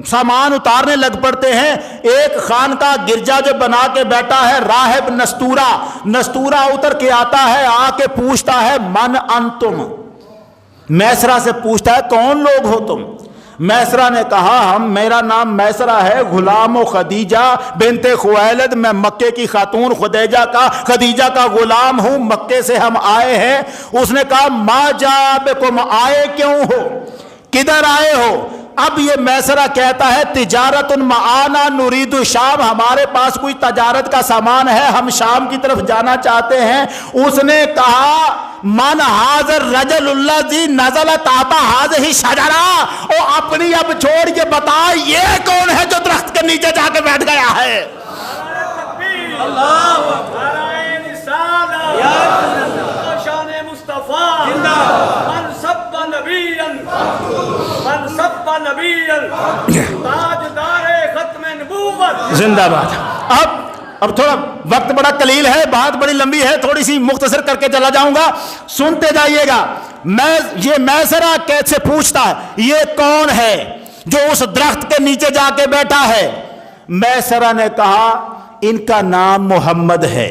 سامان اتارنے لگ پڑتے ہیں۔ ایک خانقاہ گرجا جو بنا کے بیٹھا ہے راہب نستورہ اتر کے آتا ہے، آ کے پوچھتا ہے من انتم، میسرہ سے پوچھتا ہے کون لوگ ہو تم؟ میسرہ نے کہا میرا نام میسرہ ہے، غلام و خدیجہ بنت خویلد، میں مکے کی خاتون خدیجہ کا غلام ہوں، مکے سے ہم آئے ہیں۔ اس نے کہا ما جاء بکم، آئے کیوں ہو، کدھر آئے ہو؟ اب یہ میسرہ کہتا ہے تجارت معانا نرید شام، ہمارے پاس کوئی تجارت کا سامان ہے، ہم شام کی طرف جانا چاہتے ہیں۔ اس نے کہا من حاضر رجل الذی نزل تحت هذه شجرہ، او اپنی اب چھوڑ کے بتا یہ کون ہے جو درخت کے نیچے جا کے بیٹھ گیا ہے؟ اللہ شان مصطفیٰ من سب نبی تاجدار ختم نبوت زندہ باد۔ اب تھوڑا وقت بڑا قلیل ہے، بات بڑی لمبی ہے، تھوڑی سی مختصر کر کے چلا جاؤں گا، سنتے جائیے گا۔ یہ میسرہ کیسے پوچھتا ہے یہ کون ہے جو اس درخت کے نیچے جا کے بیٹھا ہے؟ میسرہ نے کہا ان کا نام محمد ہے۔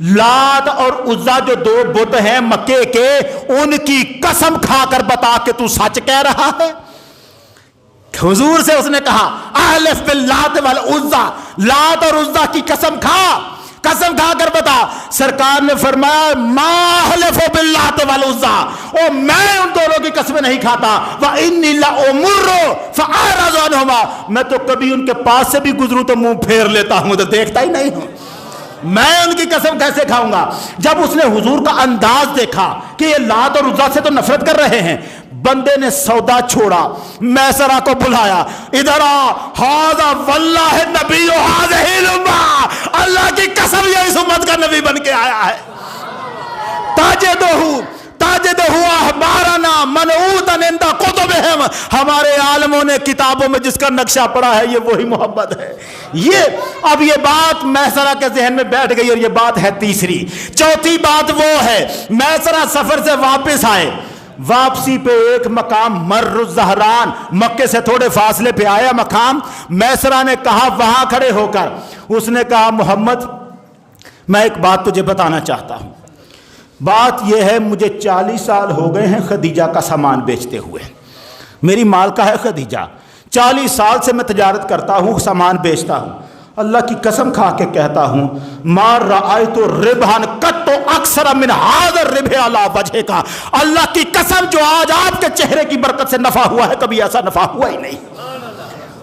لات اور عزا جو دو بت ہیں مکے کے، ان کی قسم کھا کر بتا کہ تو سچ کہہ رہا ہے؟ حضور سے اس نے کہا احلف باللات والعزا، لات اور عزا کی قسم کھا کر بتا۔ سرکار نے فرمایا ما احلف باللات والعزا، او میں ان دونوں کی قسمیں نہیں کھاتا، وانی لامر فاعرض عنہما، میں تو کبھی ان کے پاس سے بھی گزروں تو منہ پھیر لیتا ہوں، تو دیکھتا ہی نہیں ہوں، میں ان کی قسم کیسے کھاؤں گا؟ جب اس نے حضور کا انداز دیکھا کہ یہ لات اور عزا سے تو نفرت کر رہے ہیں، بندے نے سودا چھوڑا، میسرہ کو بلایا، ادھر آ، ھذا واللہ نبی ھذہ الامہ، اللہ کی قسم یہ اس امت کا نبی بن کے آیا ہے۔ تاجدہ احبارنا منعوتا عند کتبہم، ہمارے عالموں نے کتابوں میں جس کا نقشہ پڑا ہے یہ وہی محمد ہے۔ اب یہ بات میسرہ کے ذہن میں بیٹھ گئی، اور یہ بات ہے تیسری۔ چوتھی بات وہ ہے، میسرہ سفر سے واپس آئے، واپسی پہ ایک مقام مر الزہران، مکے سے تھوڑے فاصلے پہ آیا مقام، میسرہ نے کہا وہاں کھڑے ہو کر، اس نے کہا محمد میں ایک بات تجھے بتانا چاہتا ہوں، بات یہ ہے مجھے 40 سال ہو گئے ہیں خدیجہ کا سامان بیچتے ہوئے، میری مالکہ ہے خدیجہ، 40 سال سے میں تجارت کرتا ہوں، سامان بیچتا ہوں، اللہ کی قسم کھا کے کہتا ہوں ما رأیت ربحا قط اکثر من ھذا الربح علی وجہ کا، اللہ کی قسم جو آج آپ کے چہرے کی برکت سے نفع ہوا ہے کبھی ایسا نفع ہوا ہی نہیں۔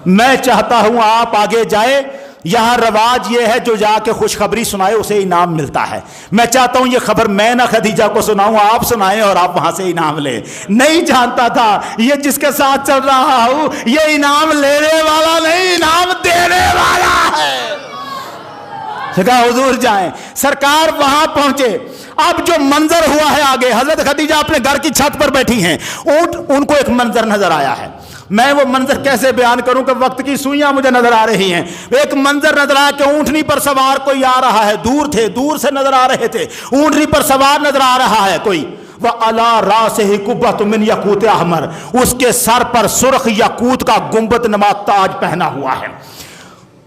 میں چاہتا ہوں آپ آگے جائیں، یہاں رواج یہ ہے جو جا کے خوشخبری سنائے اسے انعام ملتا ہے، میں چاہتا ہوں یہ خبر میں نہ خدیجہ کو سناؤں، آپ سنائیں اور آپ وہاں سے انعام لیں۔ نہیں جانتا تھا یہ جس کے ساتھ چل رہا ہوں یہ انعام لینے والا نہیں، انعام دینے والا ہے۔ کہا حضور جائیں، سرکار وہاں پہنچے، اب جو منظر ہوا ہے آگے، حضرت خدیجہ اپنے گھر کی چھت پر بیٹھی ہیں، ان کو ایک منظر نظر آیا ہے، میں وہ منظر کیسے بیان کروں کہ وقت کی سوئیاں مجھے نظر آ رہی ہیں۔ ایک منظر نظر آیا کہ اونٹنی پر سوار کوئی آ رہا ہے، دور سے نظر آ رہے تھے، اونٹنی پر سوار نظر آ رہا ہے کوئی، وَعَلَىٰ رَأْسِهِ قُبَّةٌ مِّن یاقوت احمر، اس کے سر پر سرخ یاقوت کا گنبد نما تاج پہنا ہوا ہے،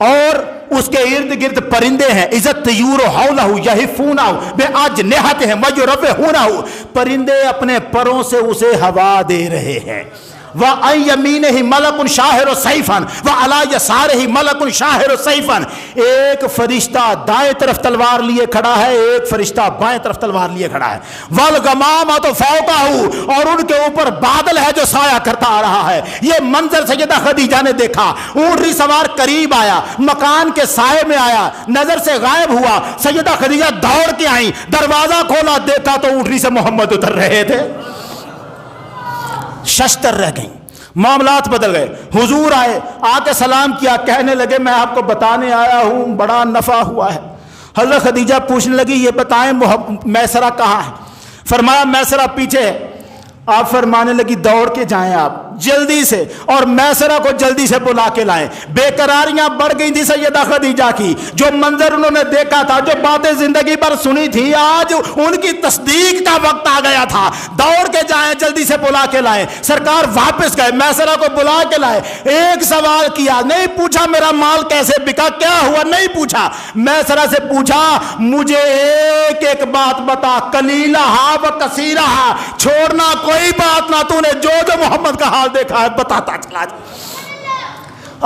اور اس کے ارد گرد پرندے ہیں، اِذَا الطَّیُّورُ حَوْلَهُ یَحِفُّونَ بِأَجْنِحَتِهِمْ وَیُرَوِّحُونَهُ، پرندے اپنے پروں سے اسے ہوا دے رہے ہیں، وَعَنْ يَمِينِهِ مَلَكٌ شَاهِرُ سَيْفًا وَعَلَىٰ يَسَارِهِ مَلَكٌ شَاهِرُ سَيْفًا، ایک فرشتہ دائیں طرف تلوار لیے کھڑا ہے، ایک فرشتہ بائیں طرف تلوار لیے کھڑا ہے، وَالْغَمَامَةُ فَوْقَهُ، اور ان کے اوپر بادل ہے جو سایہ کرتا آ رہا ہے۔ یہ منظر سیدہ خدیجہ نے دیکھا، اونٹنی سوار قریب آیا، مکان کے سائے میں آیا، نظر سے غائب ہوا، سیدہ خدیجہ دوڑ کے آئیں، دروازہ کھولا، دیکھا تو اونٹنی سے محمد اتر رہے تھے، ششتر رہ گئیں، معاملات بدل گئے۔ حضور آئے، آ کے سلام کیا، کہنے لگے میں آپ کو بتانے آیا ہوں بڑا نفع ہوا ہے۔ حضرت خدیجہ پوچھنے لگی یہ بتائیں میسرہ کہاں ہے؟ فرمایا میسرہ پیچھے ہے۔ آپ فرمانے لگی دوڑ کے جائیں آپ جلدی سے، اور میسرہ کو جلدی سے بلا کے لائیں۔ بے قراریاں بڑھ گئی تھی سیدہ خدیجہ کی، جو منظر انہوں نے دیکھا تھا، جو باتیں زندگی پر سنی تھی، آج ان کی تصدیق کا وقت آ گیا تھا۔ دوڑ کے جائیں، جلدی سے بلا کے لائیں۔ سرکار واپس گئے، میسرہ کو بلا کے لائے، ایک سوال کیا، نہیں پوچھا میرا مال کیسے بکا، کیا ہوا، نہیں پوچھا، میسرہ سے پوچھا مجھے ایک ایک بات بتا، قلیلہا و کثیرہا، چھوڑنا کوئی بات نہ، تو نے جو محمد کا حال دیکھا ہے بتاتا چلا جا۔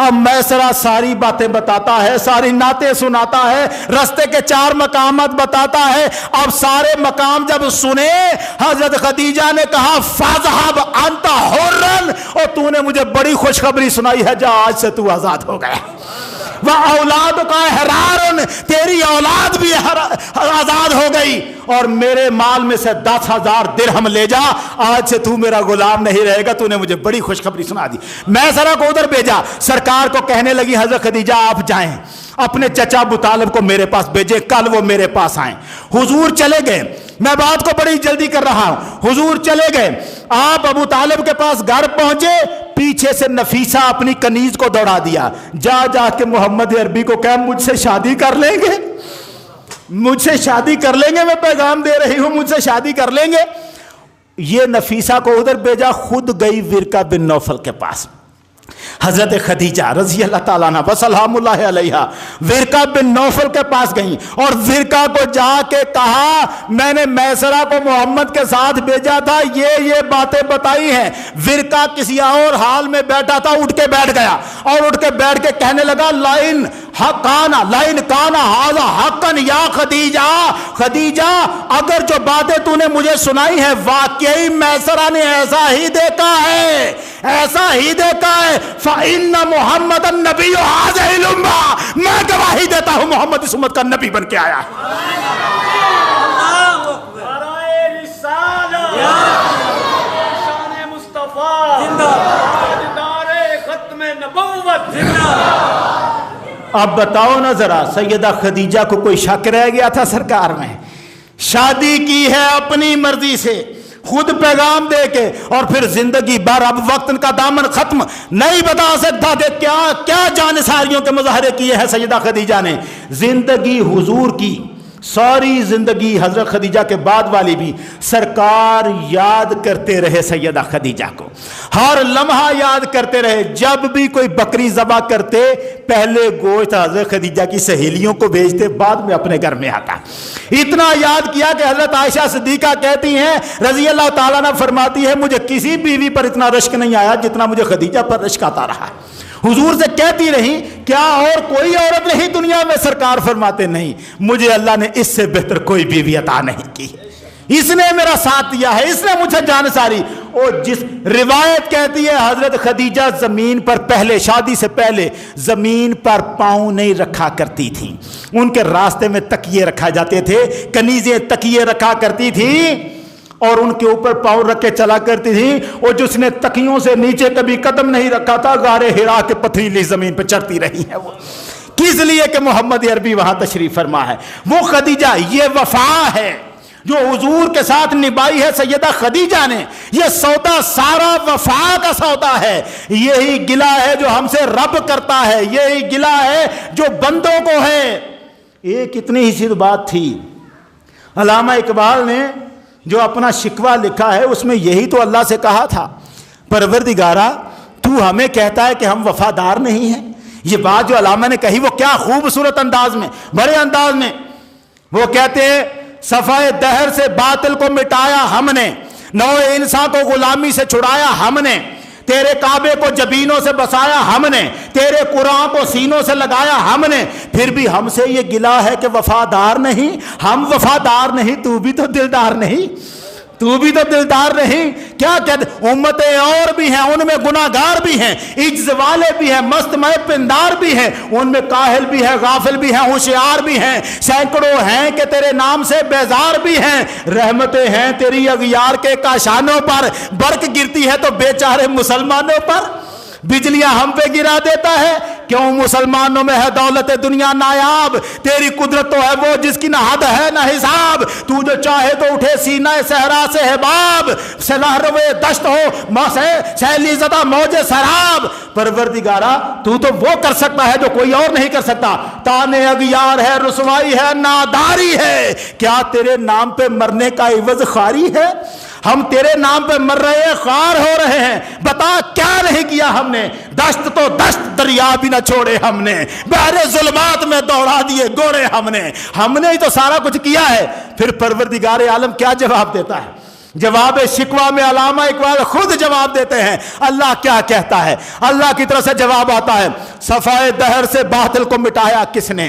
اب میسرہ ساری باتیں بتاتا ہے، ساری نعتیں سناتا ہے، رستے کے 4 مقامات بتاتا ہے۔ اب سارے مقام جب سنے، حضرت خدیجہ نے کہا فَاذْهَبْ أَنْتَ حُرًّا، اور تو نے مجھے بڑی خوشخبری سنائی ہے، جا آج سے تو آزاد ہو گیا۔ وَأَوْلَادُكَ أَحْرَارٌ، تیری اولاد بھی آزاد ہو گئی، اور میرے مال میں سے 10,000 درہم لے جا، آج سے تو میرا غلام نہیں رہے گا، تو نے مجھے بڑی خوشخبری سنا دی۔ میسرہ کو ادھر بھیجا، سرکار کو کہنے لگی حضرت خدیجہ آپ جائیں، اپنے چچا ابو طالب کو میرے پاس بھیجے، کل وہ میرے پاس آئیں۔ حضور چلے گئے، میں بات کو بڑی جلدی کر رہا ہوں، حضور چلے گئے، آپ ابو طالب کے پاس گھر پہنچے، پیچھے سے نفیسہ اپنی کنیز کو دوڑا دیا، جا کے محمد عربی کو کہا مجھ سے شادی کر لیں گے، مجھ سے شادی کر لیں گے، میں پیغام دے رہی ہوں مجھ سے شادی کر لیں گے۔ یہ نفیسہ کو ادھر بھیجا، خود گئی ورقہ بن نوفل کے پاس، حضرت خدیجہ رضی اللہ تعالیٰ عنہ وسلام اللہ علیہ ورقہ بن نوفل کے پاس گئیں اور ورقہ کو جا کے کہا میں نے میسرہ کو محمد کے ساتھ بھیجا تھا، یہ باتیں بتائی ہیں۔ ورقہ کسی اور حال میں بیٹھا تھا، اٹھ کے بیٹھ گیا اور اٹھ کے بیٹھ کے کہنے لگا لائن کانا ہذا حقا یا خدیجہ، خدیجہ اگر جو باتیں تو نے مجھے سنائی ہیں واقعی میسرہ نے ایسا ہی دیکھا ہے، ایسا ہی دیکھا ہے، فَإِنَّ مُحَمَّدًا نَبِيُّ هَٰذِهِ الْأُمَّةِ، میں گواہی دیتا ہوں محمد اس امت کا نبی بن کے آیا ہے۔ اب بتاؤ نا ذرا، سیدہ خدیجہ کو کوئی شک رہ گیا تھا سرکار میں؟ شادی کی ہے اپنی مرضی سے، خود پیغام دے کے، اور پھر زندگی بھر اب وقت کا دامن ختم نہیں بتا سکتا کہ کیا کیا جانثاریوں کے مظاہرے کیے ہیں سیدہ خدیجہ نے۔ زندگی حضور کی، ساری زندگی حضرت خدیجہ کے بعد والی بھی سرکار یاد کرتے رہے سیدہ خدیجہ کو، ہر لمحہ یاد کرتے رہے۔ جب بھی کوئی بکری ذبح کرتے پہلے گوشت حضرت خدیجہ کی سہیلیوں کو بھیجتے، بعد میں اپنے گھر میں آتا۔ اتنا یاد کیا کہ حضرت عائشہ صدیقہ کہتی ہیں رضی اللہ تعالیٰ عنہ فرماتی ہے مجھے کسی بیوی پر اتنا رشک نہیں آیا جتنا مجھے خدیجہ پر رشک آتا رہا۔ حضور سے کہتی رہی کیا اور کوئی عورت نہیں دنیا میں؟ سرکار فرماتے نہیں، مجھے اللہ نے اس سے بہتر کوئی بیوی عطا نہیں کی، اس نے میرا ساتھ دیا ہے، اس نے مجھے جان ساری۔ اور جس روایت کہتی ہے حضرت خدیجہ زمین پر پہلے، شادی سے پہلے زمین پر پاؤں نہیں رکھا کرتی تھیں، ان کے راستے میں تکیے رکھا جاتے تھے، کنیزیں تکیے رکھا کرتی تھیں اور ان کے اوپر پاؤں رکھ کے چلا کرتی تھی، اور جس نے تکیوں سے نیچے کبھی قدم نہیں رکھا تھا غار حرا کے پتھریلی زمین پہ چڑھتی رہی ہے۔ وہ کس لیے کہ محمد عربی وہاں تشریف فرما ہے۔ وہ خدیجہ، یہ وفا ہے جو حضور کے ساتھ نبھائی ہے سیدہ خدیجہ نے، یہ سودا سارا وفا کا سودا ہے۔ یہی گلہ ہے جو ہم سے رب کرتا ہے، یہی گلہ ہے جو بندوں کو ہے۔ ایک اتنی ہی سی بات تھی، علامہ اقبال نے جو اپنا شکوہ لکھا ہے اس میں یہی تو اللہ سے کہا تھا، پروردگارا تو ہمیں کہتا ہے کہ ہم وفادار نہیں ہیں۔ یہ بات جو علامہ نے کہی وہ کیا خوبصورت انداز میں، بڑے انداز میں وہ کہتے ہیں صفائے دہر سے باطل کو مٹایا ہم نے، نو انسان کو غلامی سے چھڑایا ہم نے، تیرے کعبے کو جبینوں سے بسایا ہم نے، تیرے قرآن کو سینوں سے لگایا ہم نے، پھر بھی ہم سے یہ گلہ ہے کہ وفادار نہیں۔ ہم وفادار نہیں، تو بھی تو دلدار نہیں، تو بھی تو دلدار نہیں۔ کیا کہتے امتیں اور بھی ہیں، ان میں گناہگار بھی ہیں، عجز والے بھی ہیں، مست مئے پندار بھی ہیں، ان میں کاہل بھی ہے، غافل بھی ہیں، ہوشیار بھی ہیں، سینکڑوں ہیں کہ تیرے نام سے بیزار بھی ہیں۔ رحمتیں ہیں تیری اغیار کے کاشانوں پر، برق گرتی ہے تو بیچارے مسلمانوں پر، بجلیاں ہم پہ گرا دیتا ہے۔ کیوں مسلمانوں میں ہے دولت دنیا نایاب، تیری قدرت تو ہے وہ جس کی نہ حد ہے نہ حساب، تو جو چاہے تو اٹھے سینہ صحرا سے حباب، سلہروے دشت ہو سیلی زدہ موج سراب۔ پروردگارا تو وہ کر سکتا ہے جو کوئی اور نہیں کر سکتا۔ تانے اغیار ہے، رسوائی ہے، ناداری ہے، کیا تیرے نام پہ مرنے کا عوض خاری ہے؟ ہم تیرے نام پہ مر رہے ہیں، خوار ہو رہے ہیں، بتا کیا نہیں کیا ہم نے؟ دشت تو دشت دریا بھی نہ چھوڑے ہم نے، بحر ظلمات میں دوڑا دیے گوڑے ہم نے ہی تو سارا کچھ کیا ہے۔ پھر پروردگار عالم کیا جواب دیتا ہے؟ جواب شکوہ میں علامہ اقبال خود جواب دیتے ہیں۔ اللہ کیا کہتا ہے؟ اللہ کی طرف سے جواب آتا ہے، صفائے دہر سے باطل کو مٹایا کس نے،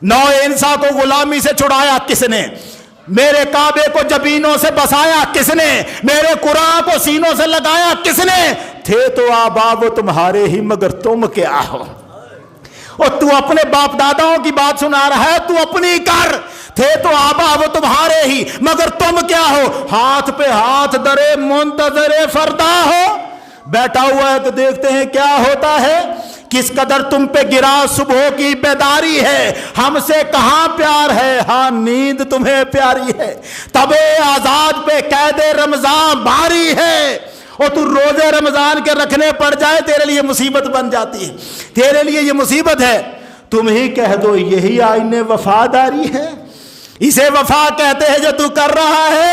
نو انسان کو غلامی سے چھڑایا کس نے، میرے کعبے کو جبینوں سے بسایا کس نے، میرے قرآن کو سینوں سے لگایا کس نے؟ تھے تو آبا وہ تمہارے ہی مگر تم کیا ہو۔ اور تو اپنے باپ داداؤں کی بات سنا رہا ہے، تو اپنی کر۔ تھے تو آبا وہ تمہارے ہی مگر تم کیا ہو، ہاتھ پہ ہاتھ درے منتظر فردا ہو۔ بیٹھا ہوا ہے تو دیکھتے ہیں کیا ہوتا ہے، کس قدر تم پہ گرا صبح کی بیداری ہے، ہم سے کہاں پیار ہے، ہاں نیند تمہیں پیاری ہے، تب آزاد پہ قید رمضان بھاری ہے، اور تو روزے رمضان کے رکھنے پڑ جائے تیرے لیے مصیبت بن جاتی ہے، تیرے لیے یہ مصیبت ہے۔ تم ہی کہہ دو یہی آئین وفاداری ہے، اسے وفا کہتے ہیں جو تو کر رہا ہے۔